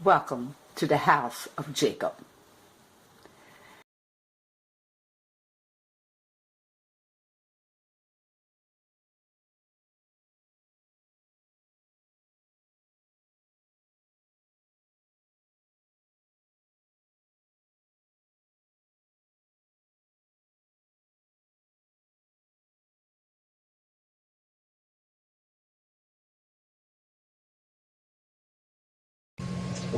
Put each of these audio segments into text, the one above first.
Welcome to the house of Jacob.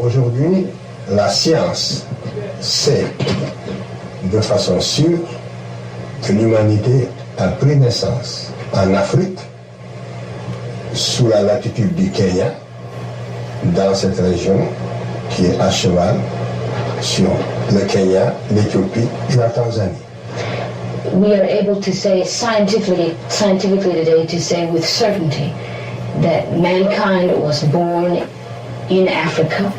Aujourd'hui, la science sait de façon sûre que l'humanité a pris naissance en Afrique, sous la latitude du Kenya, dans cette région qui est à cheval sur le Kenya, l'Éthiopie et la Tanzanie. We are able to say scientifically today, to say with certainty that mankind was born in Africa,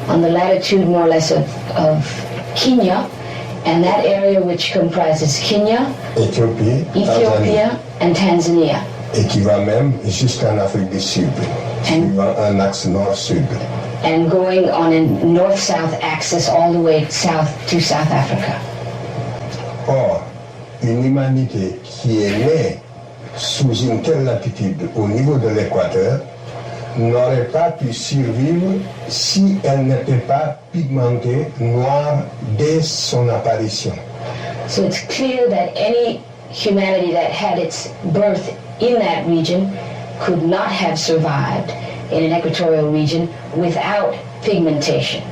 on the latitude more or less of Kenya, and that area which comprises Kenya, Ethiopia and Tanzania. Et qui va même jusqu'en Afrique du Sud, suivant un axe nord-sud. And going on a north-south axis all the way south to South Africa. Or, une humanité qui est née sous une telle latitude au niveau de l'équateur n'aurait pas pu survivre si elle n'était pas pigmentée noire dès son apparition. So it's clear that any humanity that had its birth in that region could not have survived in an equatorial region without pigmentation.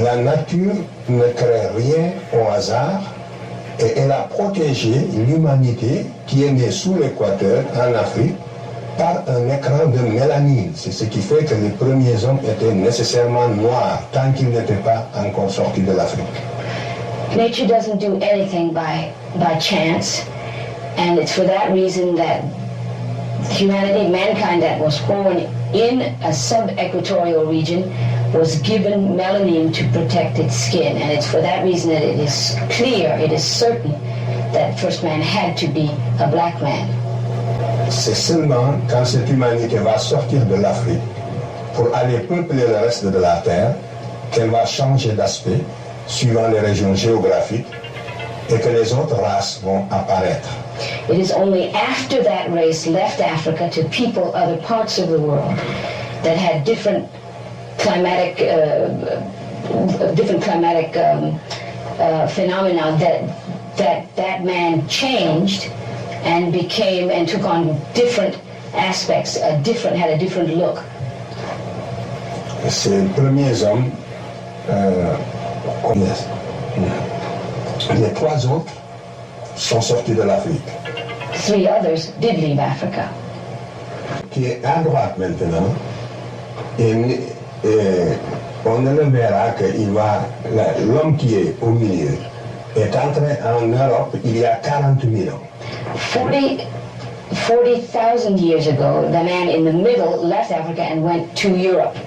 La nature ne crée rien au hasard et elle a protégé l'humanité qui est née sous l'équateur en Afrique par un écran de mélanine. C'est ce qui fait que les premiers hommes étaient nécessairement noirs tant qu'ils n'étaient pas encore sortis de l'Afrique. Nature doesn't do anything by chance, and it's for that reason that humanity, mankind that was born in a sub-equatorial region was given melanin to protect its skin, and it's for that reason that it is clear, it is certain that first man had to be a black man. C'est seulement quand cette humanité va sortir de l'Afrique pour aller peupler le reste de la Terre qu'elle va changer d'aspect suivant les régions géographiques et que les autres races vont apparaître. It is only after that race left Africa to people other parts of the world that had different climatic phenomena that man changed and became and took on different aspects, had a different look. Ces premiers hommes, les trois autres sont sortis de l'Afrique. Three others did leave Africa. Qui est à droite maintenant, et on ne le verra que l'homme qui est au milieu est entré en Europe il y a 40 000 ans. 40,000 years ago, the man in the middle left Africa and went to Europe.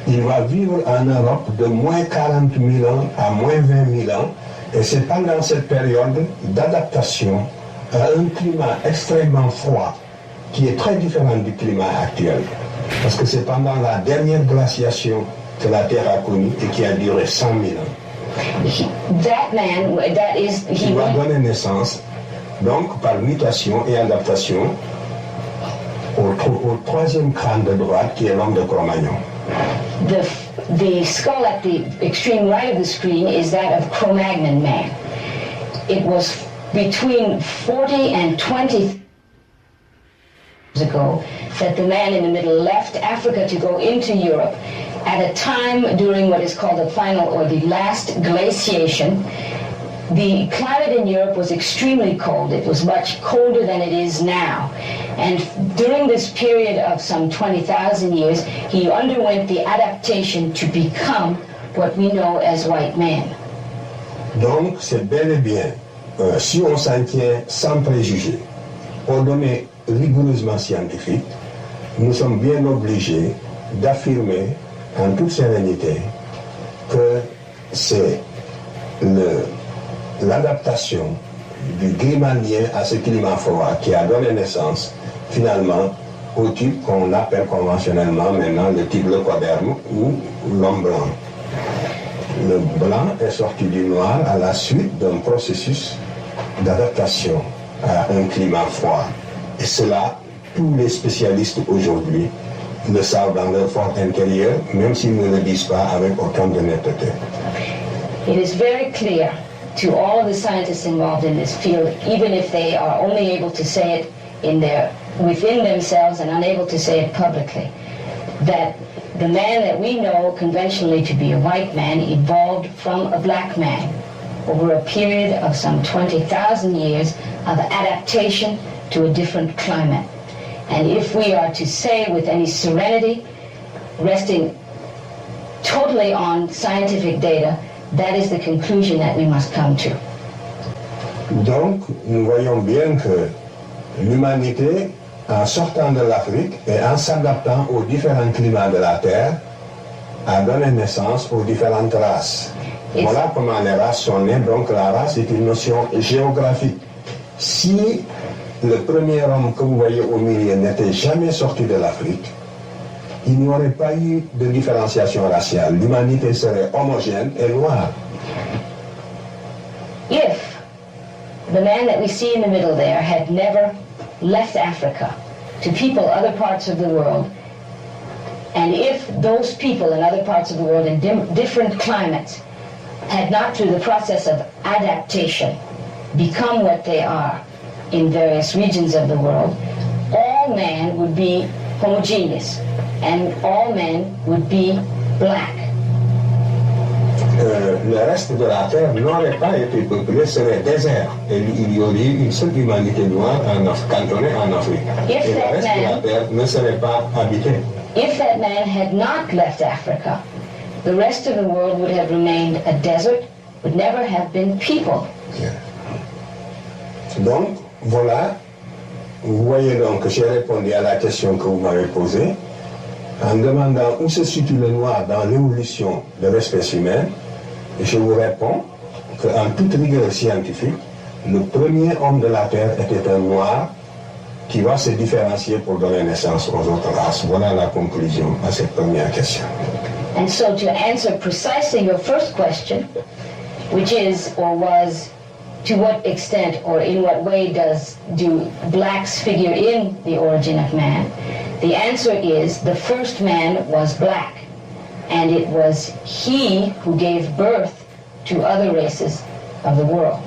Il va vivre en Europe de moins 40 000 ans à moins 20 000 ans, et c'est pendant cette période d'adaptation à un climat extrêmement froid qui est très différent du climat actuel. Parce que c'est pendant la dernière glaciation que la Terre a connu et qui a duré 100 000 ans. Il va donner naissance, donc par mutation et adaptation, au troisième crâne de droite qui est l'homme de Cro-Magnon. The skull at the extreme right of the screen is that of Cro-Magnon man. It was between 40 and 20 years ago that the man in the middle left Africa to go into Europe at a time during what is called the final or the last glaciation. The climate in Europe was extremely cold. It was much colder than it is now. And during this period of some 20,000 years, he underwent the adaptation to become what we know as white man. Donc, c'est bel et bien, si on s'en tient sans préjugés, aux données rigoureusement scientifiques, nous sommes bien obligés d'affirmer en toute sérénité que c'est l'adaptation du climat lié à ce climat froid qui a donné naissance finalement au type qu'on appelle conventionnellement maintenant le type leucoderme ou l'homme blanc. Le blanc est sorti du noir à la suite d'un processus d'adaptation à un climat froid. Et cela, tous les spécialistes aujourd'hui le savent dans leur fort intérieur, même s'ils ne le disent pas avec autant de netteté. It is very clear to all of the scientists involved in this field, even if they are only able to say it within themselves and unable to say it publicly, that the man that we know conventionally to be a white man evolved from a black man over a period of some 20,000 years of adaptation to a different climate. And if we are to say with any serenity, resting totally on scientific data, that is the conclusion that we must come to. Donc, nous voyons bien que l'humanité, en sortant de l'Afrique et en s'adaptant aux différents climats de la Terre, a donné naissance aux différentes races. Voilà comment les races sont nées. Donc la race est une notion géographique. Si le premier homme que vous voyez au milieu n'était jamais sorti de l'Afrique, il n'y aurait pas eu de différenciation raciale. L'humanité serait homogène et noire. If the man that we see in the middle there had never left Africa to people other parts of the world, and if those people in other parts of the world in different climates had not, through the process of adaptation, become what they are in various regions of the world, all men would be homogeneous, and all men would be black. Le reste de la Terre n'aurait pas été peuplé, serait désert. Et il y aurait eu une seule humanité noire cantonnée en Afrique. Et le reste de la Terre ne serait pas habité. If that man had not left Africa, the rest of the world would have remained a desert, would never have been people. Donc, voilà, vous voyez donc que j'ai répondu à la question que vous m'avez posée en demandant où se situe le noir dans l'évolution de l'espèce humaine. Et je vous réponds qu'en toute rigueur scientifique, le premier homme de la Terre était un noir qui va se différencier pour donner naissance aux autres races. Voilà la conclusion à cette première question. And so to answer precisely your first question, which is or was, to what extent or in what way do blacks figure in the origin of man, the answer is the first man was black. And it was he who gave birth to other races of the world.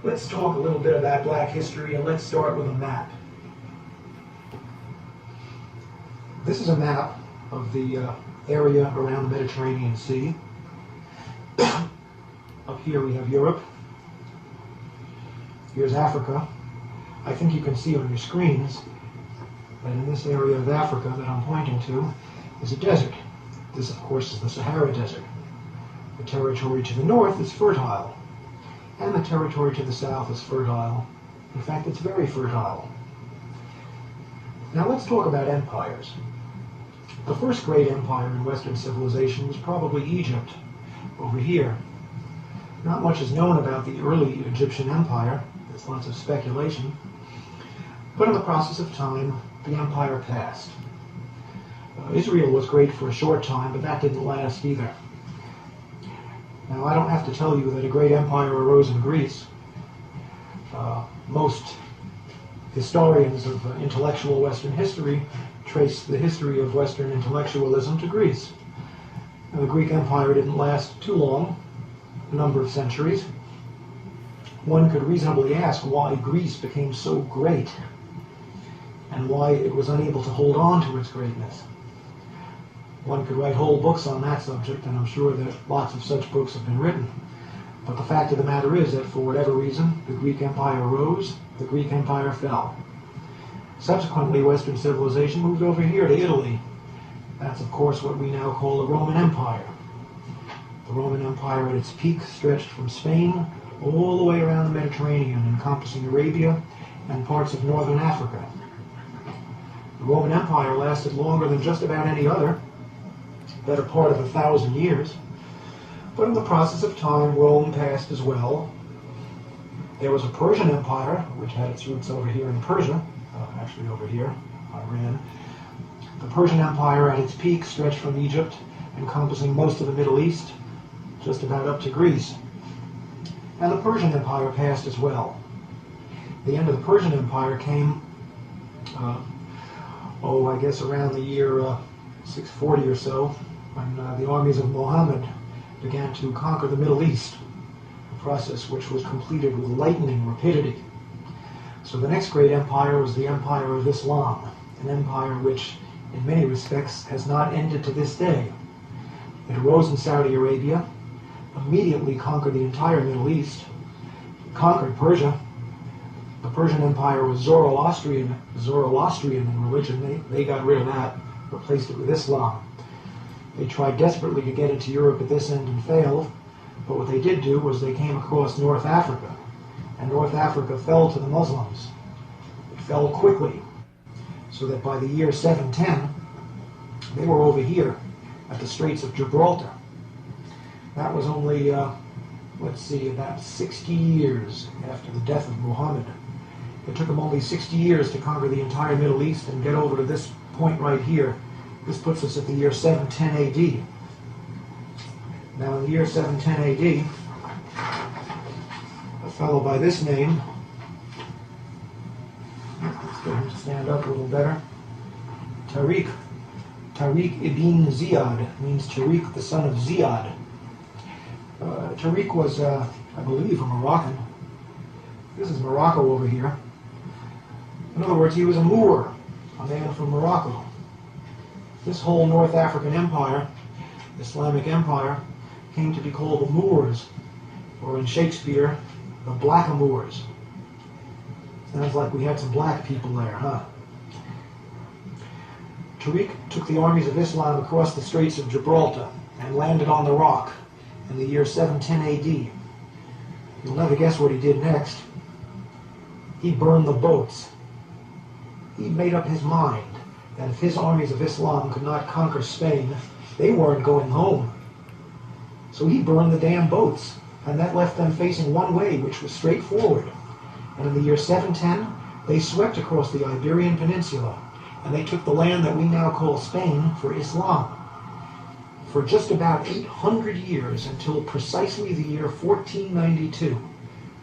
Let's talk a little bit about black history, and let's start with a map. This is a map of the area around the Mediterranean Sea. Up here we have Europe. Here's Africa. I think you can see on your screens that in this area of Africa that I'm pointing to is a desert. This, of course, is the Sahara Desert. The territory to the north is fertile, and the territory to the south is fertile. In fact, it's very fertile. Now let's talk about empires. The first great empire in Western civilization was probably Egypt, over here. Not much is known about the early Egyptian empire. There's lots of speculation. But in the process of time, the empire passed. Israel was great for a short time, but that didn't last either. Now, I don't have to tell you that a great empire arose in Greece. Most Historians of intellectual Western history trace the history of Western intellectualism to Greece. Now, the Greek Empire didn't last too long, a number of centuries. One could reasonably ask why Greece became so great and why it was unable to hold on to its greatness. One could write whole books on that subject, and I'm sure that lots of such books have been written. But the fact of the matter is that for whatever reason, the Greek Empire rose, the Greek Empire fell. Subsequently, Western civilization moved over here to Italy. That's, of course, what we now call the Roman Empire. The Roman Empire at its peak stretched from Spain all the way around the Mediterranean, encompassing Arabia and parts of northern Africa. The Roman Empire lasted longer than just about any other, better part of 1,000 years. But in the process of time, Rome passed as well. There was a Persian Empire, which had its roots over here in Persia, actually over here, Iran. The Persian Empire at its peak stretched from Egypt, encompassing most of the Middle East, just about up to Greece. And the Persian Empire passed as well. The end of the Persian Empire came, I guess around the year 640 or so, when the armies of Muhammad began to conquer the Middle East, a process which was completed with lightning rapidity. So the next great empire was the Empire of Islam, an empire which, in many respects, has not ended to this day. It arose in Saudi Arabia, immediately conquered the entire Middle East, conquered Persia. The Persian Empire was Zoroastrian in religion. They got rid of that, replaced it with Islam. They tried desperately to get into Europe at this end and failed, but what they did do was they came across North Africa, and North Africa fell to the Muslims. It fell quickly, so that by the year 710, they were over here at the Straits of Gibraltar. That was only, about 60 years after the death of Muhammad. It took them only 60 years to conquer the entire Middle East and get over to this point right here. This puts us at the year 710 AD. Now, in the year 710 AD, a fellow by this name, let's get him to stand up a little better, Tariq ibn Ziyad, means Tariq, the son of Ziyad. Tariq was, I believe, a Moroccan. This is Morocco over here. In other words, he was a Moor, a man from Morocco. This whole North African empire, Islamic empire, came to be called the Moors, or in Shakespeare, the Blackamoors. Sounds like we had some black people there, huh? Tariq took the armies of Islam across the Straits of Gibraltar and landed on the Rock in the year 710 AD. You'll never guess what he did next. He burned the boats. He made up his mind that if his armies of Islam could not conquer Spain, they weren't going home. So he burned the damn boats, and that left them facing one way, which was straight forward. And in the year 710, they swept across the Iberian Peninsula, and they took the land that we now call Spain for Islam. For just about 800 years, until precisely the year 1492,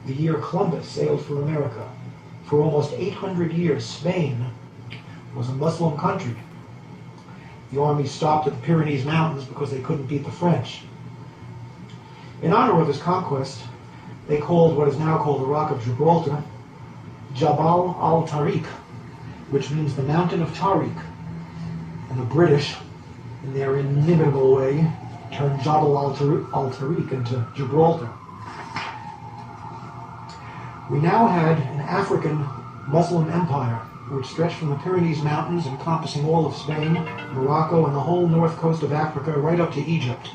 the year Columbus sailed for America. For almost 800 years, Spain was a Muslim country. The army stopped at the Pyrenees Mountains because they couldn't beat the French. In honor of his conquest, they called what is now called the Rock of Gibraltar Jabal al-Tariq, which means the Mountain of Tariq. And the British, in their inimitable way, turned Jabal al-Tariq into Gibraltar. We now had an African Muslim empire which stretched from the Pyrenees Mountains, encompassing all of Spain, Morocco, and the whole north coast of Africa, right up to Egypt,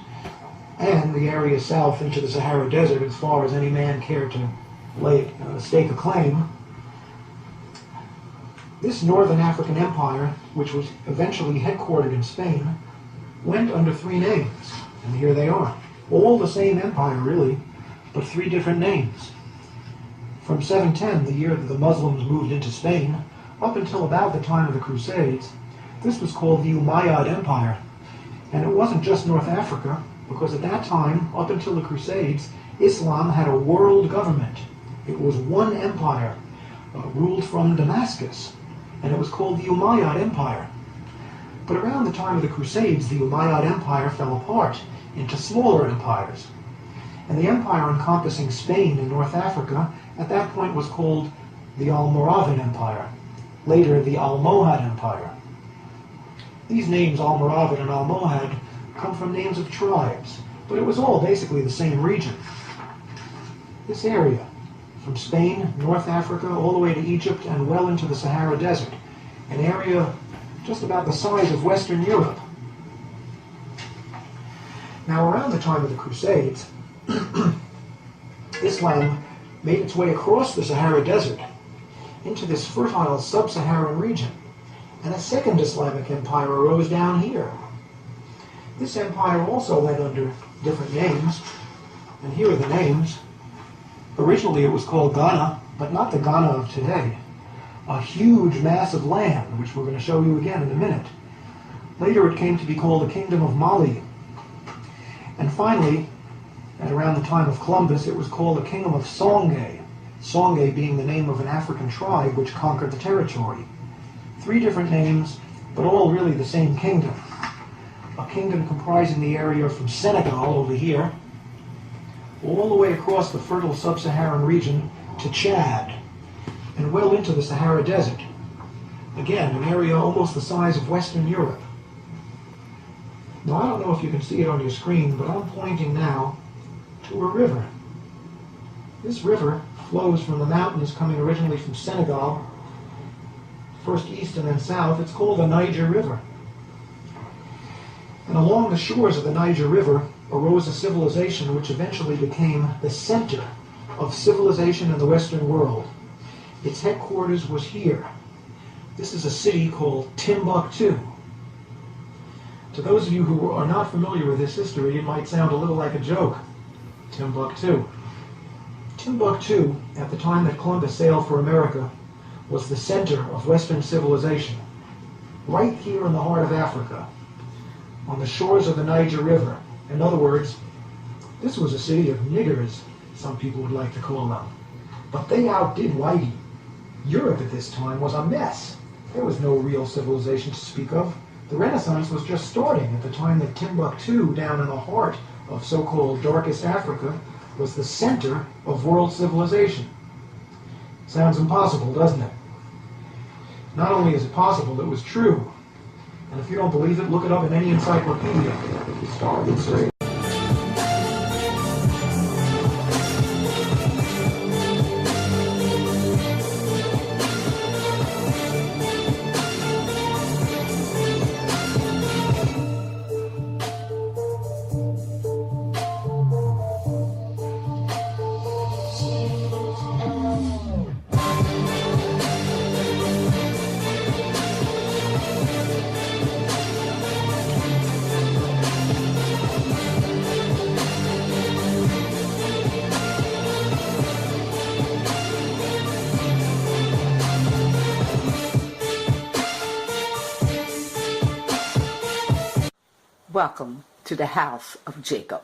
and the area south into the Sahara Desert, as far as any man cared to stake a claim. This northern African empire, which was eventually headquartered in Spain, went under three names, and here they are. All the same empire, really, but three different names. From 710, the year that the Muslims moved into Spain, up until about the time of the Crusades, this was called the Umayyad Empire. And it wasn't just North Africa, because at that time, up until the Crusades, Islam had a world government. It was one empire, ruled from Damascus, and it was called the Umayyad Empire. But around the time of the Crusades, the Umayyad Empire fell apart into smaller empires. And the empire encompassing Spain and North Africa at that point was called the Almoravid Empire, later the Almohad Empire. These names, Almoravid and Almohad, come from names of tribes, but it was all basically the same region. This area, from Spain, North Africa, all the way to Egypt and well into the Sahara Desert, an area just about the size of Western Europe. Now, around the time of the Crusades, Islam made its way across the Sahara Desert into this fertile sub-Saharan region, and a second Islamic empire arose down here. This empire also went under different names, and here are the names. Originally it was called Ghana, but not the Ghana of today. A huge mass of land, which we're going to show you again in a minute. Later it came to be called the Kingdom of Mali. And finally, at around the time of Columbus, it was called the Kingdom of Songhai. Songhai being the name of an African tribe which conquered the territory. 3 different names, but all really the same kingdom. A kingdom comprising the area from Senegal over here, all the way across the fertile sub-Saharan region to Chad, and well into the Sahara Desert. Again, an area almost the size of Western Europe. Now, I don't know if you can see it on your screen, but I'm pointing now to a river. This river flows from the mountains coming originally from Senegal, first east and then south. It's called the Niger River. And along the shores of the Niger River arose a civilization which eventually became the center of civilization in the Western world. Its headquarters was here. This is a city called Timbuktu. To those of you who are not familiar with this history, it might sound a little like a joke. Timbuktu. Timbuktu, at the time that Columbus sailed for America, was the center of Western civilization, right here in the heart of Africa, on the shores of the Niger River. In other words, this was a city of niggers, some people would like to call them. But they outdid Whitey. Europe at this time was a mess. There was no real civilization to speak of. The Renaissance was just starting at the time that Timbuktu, down in the heart of so-called darkest Africa, was the center of world civilization. Sounds impossible, doesn't it? Not only is it possible, it was true. And if you don't believe it, look it up in any encyclopedia. Start it straight. Welcome to the house of Jacob.